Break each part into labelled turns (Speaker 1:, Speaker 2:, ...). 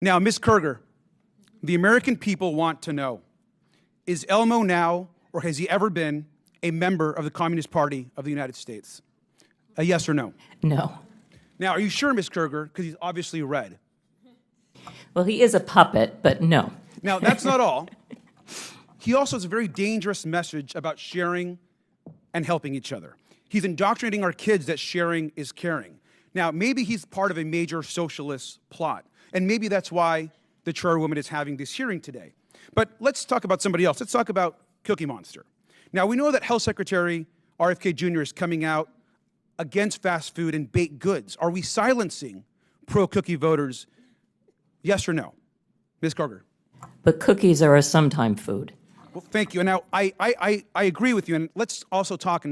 Speaker 1: Now, Ms. Kerger, the American people want to know, is Elmo now, or has he ever been, a member of the Communist Party of the United States? A yes or no?
Speaker 2: No.
Speaker 1: Now, are you sure, Ms. Kerger? Because he's obviously red.
Speaker 2: Well, he is a puppet, but no.
Speaker 1: Now, that's not all. He also has a very dangerous message about sharing and helping each other. He's indoctrinating our kids that sharing is caring. Now, maybe he's part of a major socialist plot, and maybe that's why the chairwoman is having this hearing today. But let's talk about somebody else. Let's talk about Cookie Monster. Now, we know that Health Secretary RFK Jr. is coming out against fast food and baked goods. Are we silencing pro-cookie voters? Yes or no? Ms. Kerger?
Speaker 2: But cookies are a sometime food.
Speaker 1: Well, thank you. And now, I agree with you. And let's also talk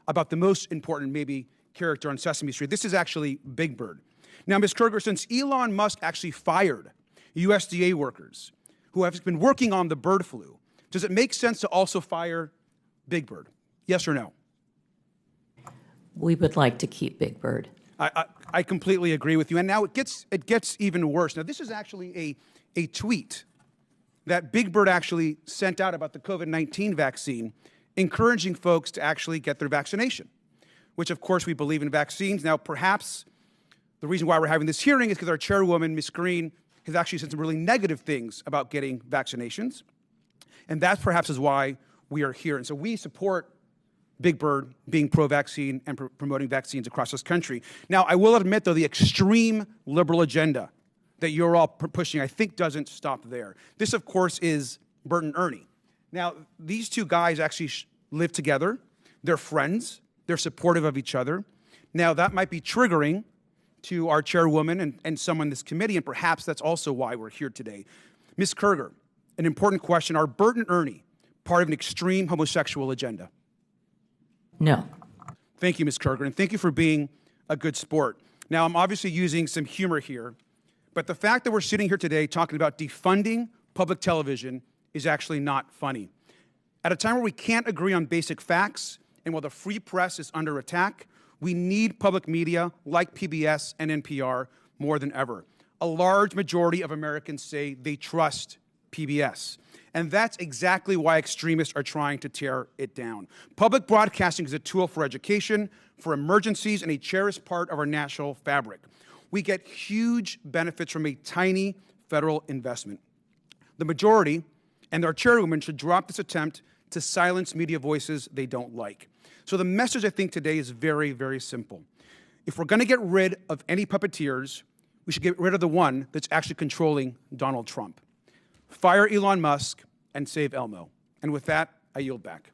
Speaker 1: about the most important, maybe, character on Sesame Street. This is actually Big Bird. Now, Ms. Kerger, since Elon Musk actually fired USDA workers who have been working on the bird flu, does it make sense to also fire Big Bird? Yes or no?
Speaker 2: We would like to keep Big Bird.
Speaker 1: I completely agree with you. And now it gets even worse. Now, this is actually a tweet that Big Bird actually sent out about the COVID-19 vaccine, encouraging folks to actually get their vaccination, which, of course, we believe in vaccines. Now, perhaps the reason why we're having this hearing is because our chairwoman, Ms. Greene, has actually said some really negative things about getting vaccinations. And that perhaps is why we are here. And so we support Big Bird being pro-vaccine and promoting vaccines across this country. Now, I will admit, though, the extreme liberal agenda that you're all pushing, I think, doesn't stop there. This, of course, is Bert and Ernie. Now, these two guys actually live together. They're friends. They're supportive of each other. Now, that might be triggering to our chairwoman and someone in this committee, and perhaps that's also why we're here today. Ms. Kerger, an important question. Are Bert and Ernie part of an extreme homosexual agenda?
Speaker 2: No.
Speaker 1: Thank you, Ms. Kerger, and thank you for being a good sport. Now, I'm obviously using some humor here, but the fact that we're sitting here today talking about defunding public television is actually not funny. At a time where we can't agree on basic facts, and while the free press is under attack, we need public media like PBS and NPR more than ever. A large majority of Americans say they trust PBS. And that's exactly why extremists are trying to tear it down. Public broadcasting is a tool for education, for emergencies, and a cherished part of our national fabric. We get huge benefits from a tiny federal investment. The majority and our chairwoman should drop this attempt to silence media voices they don't like. So the message, I think, today is very, very simple. If we're going to get rid of any puppeteers, we should get rid of the one that's actually controlling Donald Trump. Fire Elon Musk and save Elmo. And with that, I yield back.